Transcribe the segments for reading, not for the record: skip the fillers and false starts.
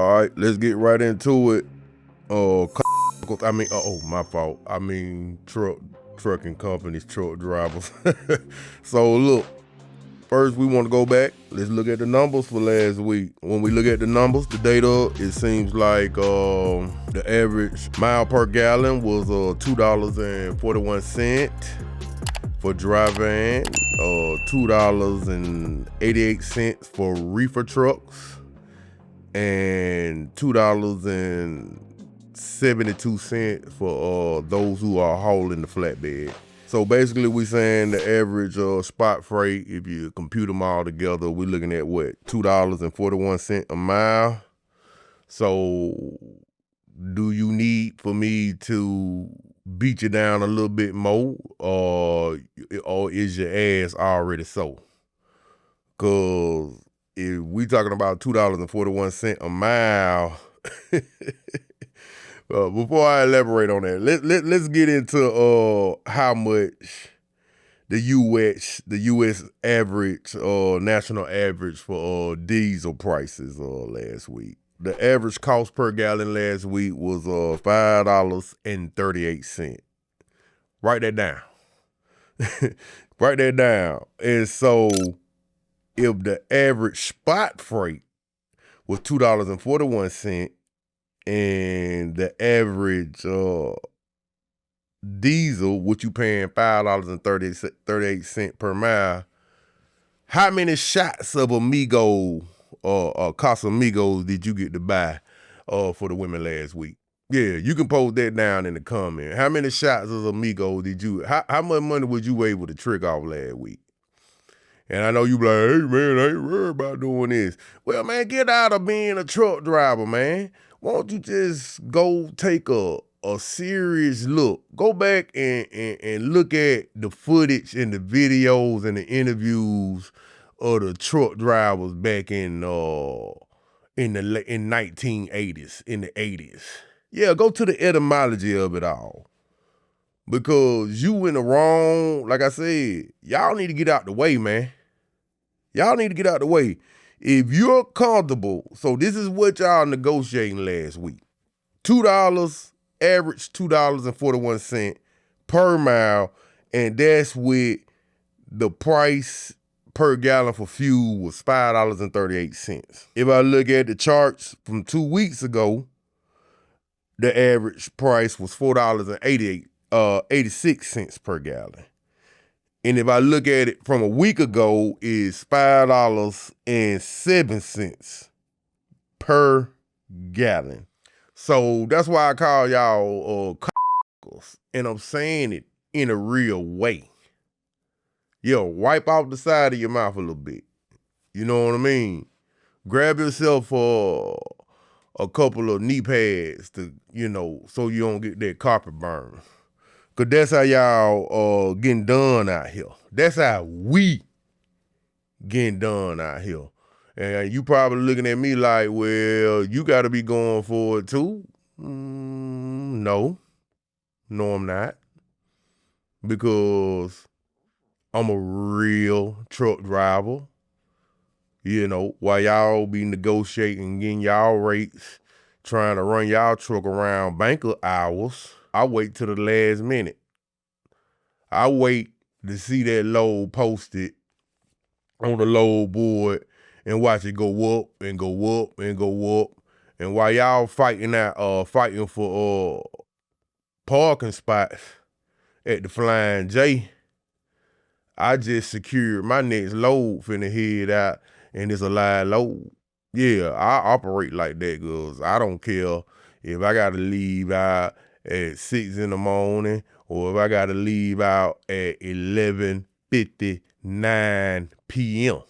All right, let's get right into it. My fault. Trucking companies, truck drivers. So look, first we want to go back. Let's look at the numbers for last week. When we look at the numbers, the data, it seems like the average mile per gallon was $2.41 for dry van, $2.88 for reefer trucks, and $2.72 for those who are hauling the flatbed. So basically we saying the average spot freight, if you compute them all together, we're looking at what, $2.41 a mile. So do you need for me to beat you down a little bit more, or is your ass already so? Cause if we talking about $2.41 a mile, before I elaborate on that, let's get into how much the U.S. average, national average for diesel prices last week. The average cost per gallon last week was $5.38. Write that down. Write that down. And so if the average spot freight was $2.41 and the average diesel, which you paying $5.38 per mile, how many shots of Amigo or Casamigos did you get to buy for the women last week? Yeah, you can post that down in the comment. How many shots of Amigo did you, how much money was you able to trick off last week? And I know you be like, hey man, I ain't worried about doing this. Well man, get out of being a truck driver, man. Won't you just go take a serious look? Go back and look at the footage and the videos and the interviews of the truck drivers back in 1980s, in the 80s. Yeah, go to the etymology of it all. Because you in the wrong, like I said, y'all need to get out the way, man. Y'all need to get out the way. If you're comfortable, so this is what y'all negotiating last week. $2, average $2.41 per mile, and that's with the price per gallon for fuel was $5.38. If I look at the charts from 2 weeks ago, the average price was $4.86 per gallon. And if I look at it from a week ago, it's $5.07 per gallon. So that's why I call y'all and I'm saying it in a real way. Yo, wipe off the side of your mouth a little bit. You know what I mean? Grab yourself a couple of knee pads to, so you don't get that carpet burn. Cause that's how y'all getting done out here. That's how we getting done out here. And you probably looking at me like, well, you gotta be going for it too. No, I'm not. Because I'm a real truck driver. While y'all be negotiating, getting y'all rates, trying to run y'all truck around banker hours, I wait till the last minute. I wait to see that load posted on the load board and watch it go up and go up and go up. And while y'all fighting for parking spots at the Flying J, I just secured my next load finna head out, and it's a live load. Yeah, I operate like that, cause I don't care if I gotta leave out at 6 in the morning or if I gotta leave out at 11:59 p.m.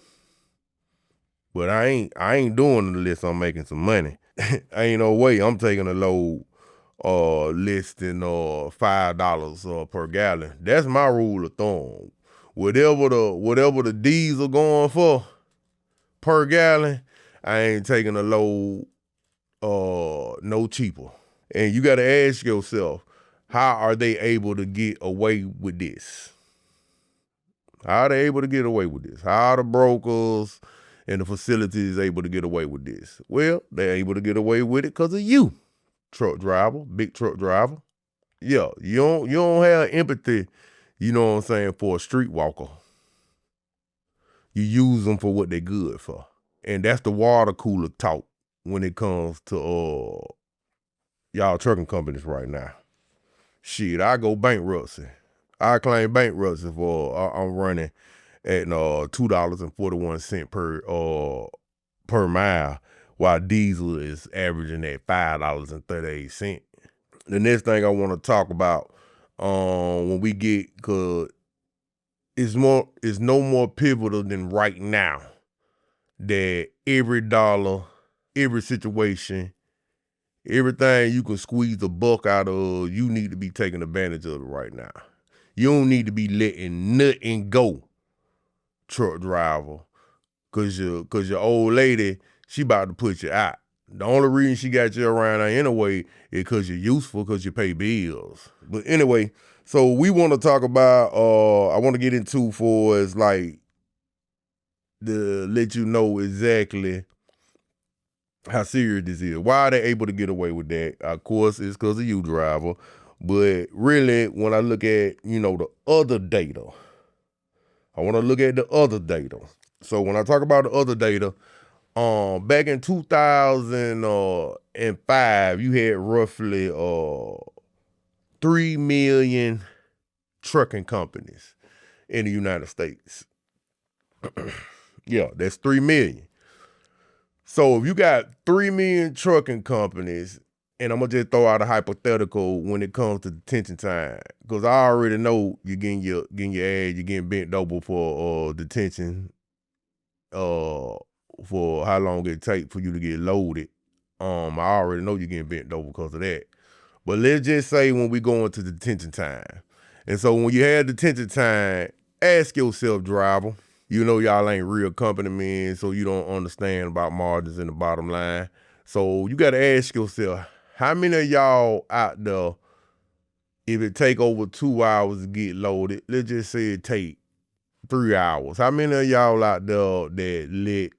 But I ain't doing it unless I'm making some money. Ain't no way I'm taking a load less than $5 per gallon. That's my rule of thumb. Whatever the diesel going for per gallon, I ain't taking a load no cheaper. And you gotta ask yourself, how are they able to get away with this? How are they able to get away with this? How are the brokers and the facility is able to get away with this? Well, they're able to get away with it because of you, truck driver, big truck driver. Yeah, you don't have empathy, you know what I'm saying, for a street walker. You use them for what they're good for. And that's the water cooler talk when it comes to y'all trucking companies right now. Shit, I go bankruptcy. I claim bankruptcy for I'm running at $2.41 per mile, while diesel is averaging at $5.38. The next thing I want to talk about when we get, cause it's no more pivotal than right now that every dollar, every situation, everything you can squeeze a buck out of, you need to be taking advantage of it right now. You don't need to be letting nothing go, truck driver, cause your old lady, she about to put you out. The only reason she got you around there anyway is because you're useful, because you pay bills. But anyway, so we want to talk about, I want to get into for is like, to let you know exactly how serious this is. Why are they able to get away with that? Of course, it's because of you, driver. But really, when I look at, the other data, I want to look at the other data. So when I talk about the other data, back in 2005, you had roughly 3 million trucking companies in the United States. Yeah, that's 3 million. So if you got 3 million trucking companies, and I'm gonna just throw out a hypothetical when it comes to detention time, because I already know you're getting your ass, you're getting bent over for detention, for how long it take for you to get loaded. I already know you're getting bent over because of that. But let's just say when we go into detention time, and so when you have detention time, ask yourself, driver. You know y'all ain't real company men, so you don't understand about margins in the bottom line. So you got to ask yourself, how many of y'all out there, if it take over 2 hours to get loaded, let's just say it take 3 hours. How many of y'all out there that let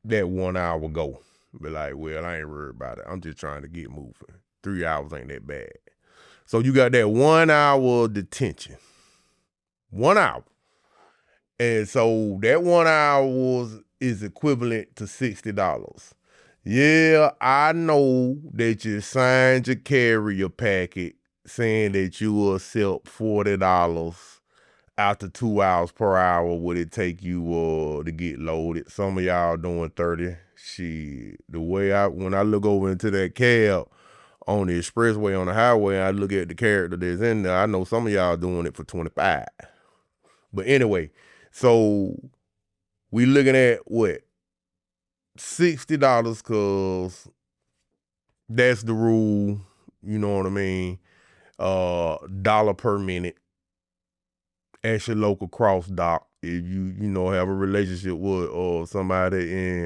that 1 hour go? Be like, well, I ain't worried about it. I'm just trying to get moving. 3 hours ain't that bad. So you got that 1 hour detention. 1 hour. And so that 1 hour is equivalent to $60. Yeah, I know that you signed your carrier packet saying that you will accept $40 after 2 hours per hour would it take you to get loaded. Some of y'all doing 30. Shit, the way when I look over into that cab on the expressway on the highway, I look at the character that's in there, I know some of y'all doing it for 25. But anyway, so we looking at what? $60, cause that's the rule, you know what I mean? Dollar per minute at your local cross dock. If you have a relationship with somebody in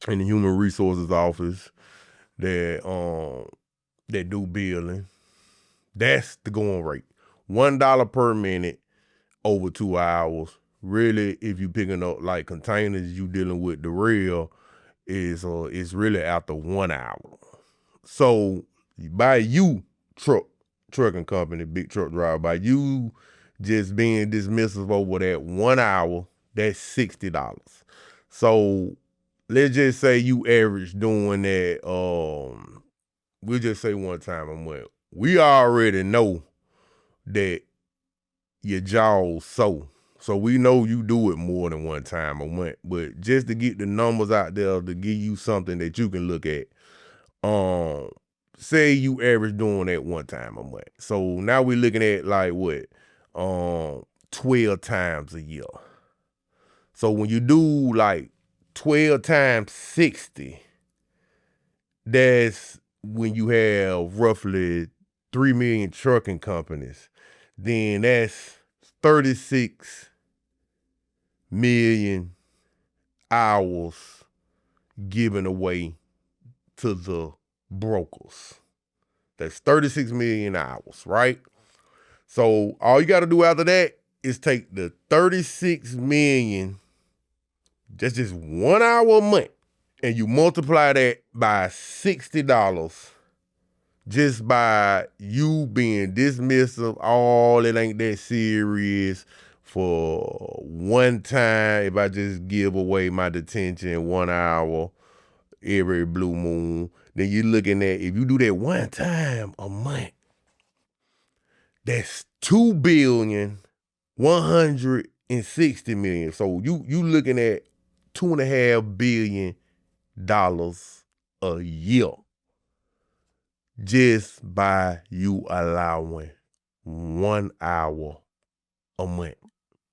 the human resources office that do billing, that's the going rate. $1 per minute over 2 hours. Really, if you picking up like containers, you dealing with the real is really after 1 hour. So by you trucking company, big truck driver, by you just being dismissive over that 1 hour, that's $60. So let's just say you average doing that. We'll just say one time a month. We already know that your jaw's so we know you do it more than one time a month. But just to get the numbers out there to give you something that you can look at, say you average doing that one time a month. So now we're looking at like what, 12 times a year. So when you do like 12 times 60, that's when you have roughly 3 million trucking companies. Then that's 36 million hours given away to the brokers. That's 36 million hours, right? So all you got to do after that is take the 36 million That's just 1 hour a month. And you multiply that by $60 just by you being dismissive, it ain't that serious for one time. If I just give away my detention 1 hour every blue moon, then you're looking at, if you do that one time a month, that's $2,160,000,000. So you looking at $2.5 billion a year just by you allowing 1 hour a month.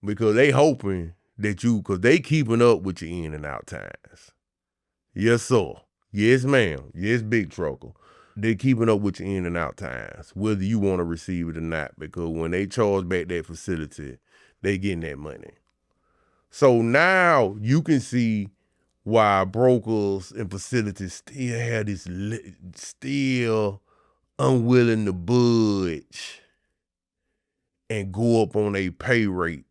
Because they hoping that because they keeping up with your in and out times. Yes, sir. Yes, ma'am. Yes, big trucker. They keeping up with your in and out times, whether you want to receive it or not, because when they charge back that facility, they getting that money. So now you can see why brokers and facilities still have this, still unwilling to budge and go up on a pay rate,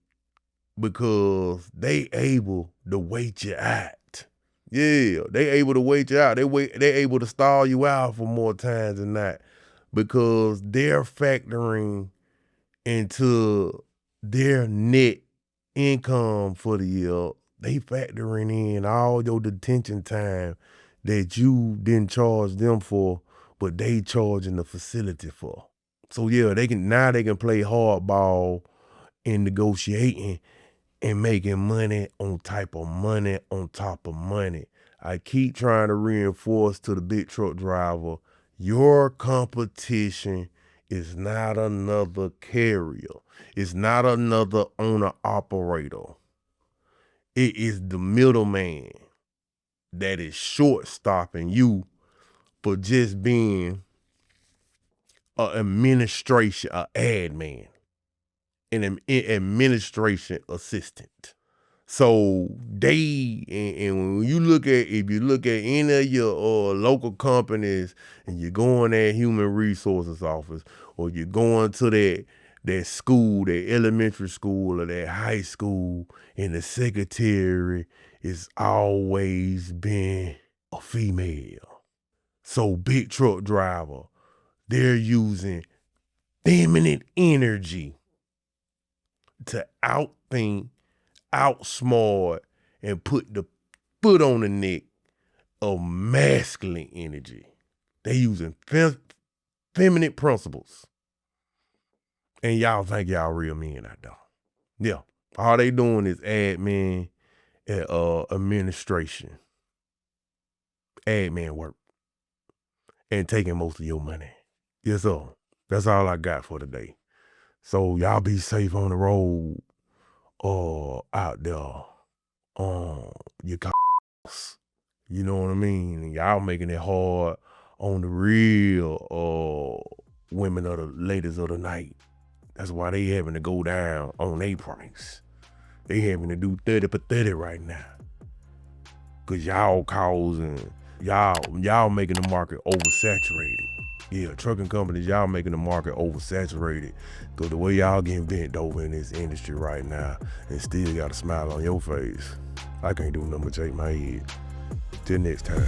because they able to wait you out. Yeah, they able to wait you out. They able to stall you out for more times than not, because they're factoring into their net income for the year. They factoring in all your detention time that you didn't charge them for, but they charging the facility for. So yeah, they can play hardball in negotiating and making money on top of money on top of money. I keep trying to reinforce to the big truck driver, your competition is not another carrier. It's not another owner-operator. It is the middleman that is short-stopping you for just being an administration, an admin, an administration assistant. So and when you look at, if you look at any of your local companies and you're going to human resources office, or you're going to that school, that elementary school or that high school, and the secretary is always been a female. So big truck driver, they're using feminine energy to outthink, outsmart, and put the foot on the neck of masculine energy. They using feminine principles. And y'all think y'all real men out there. Yeah. All they doing is admin and administration. Admin work. And taking most of your money. Yes, sir. That's all I got for today. So y'all be safe on the road or out there on your cars. You know what I mean? And y'all making it hard on the real women or the ladies of the night. That's why they having to go down on their price. They having to do 30 for 30 right now. Cause y'all making the market oversaturated. Yeah, trucking companies, y'all making the market oversaturated. Cause the way y'all getting bent over in this industry right now, and still got a smile on your face, I can't do nothing but shake my head. Till next time.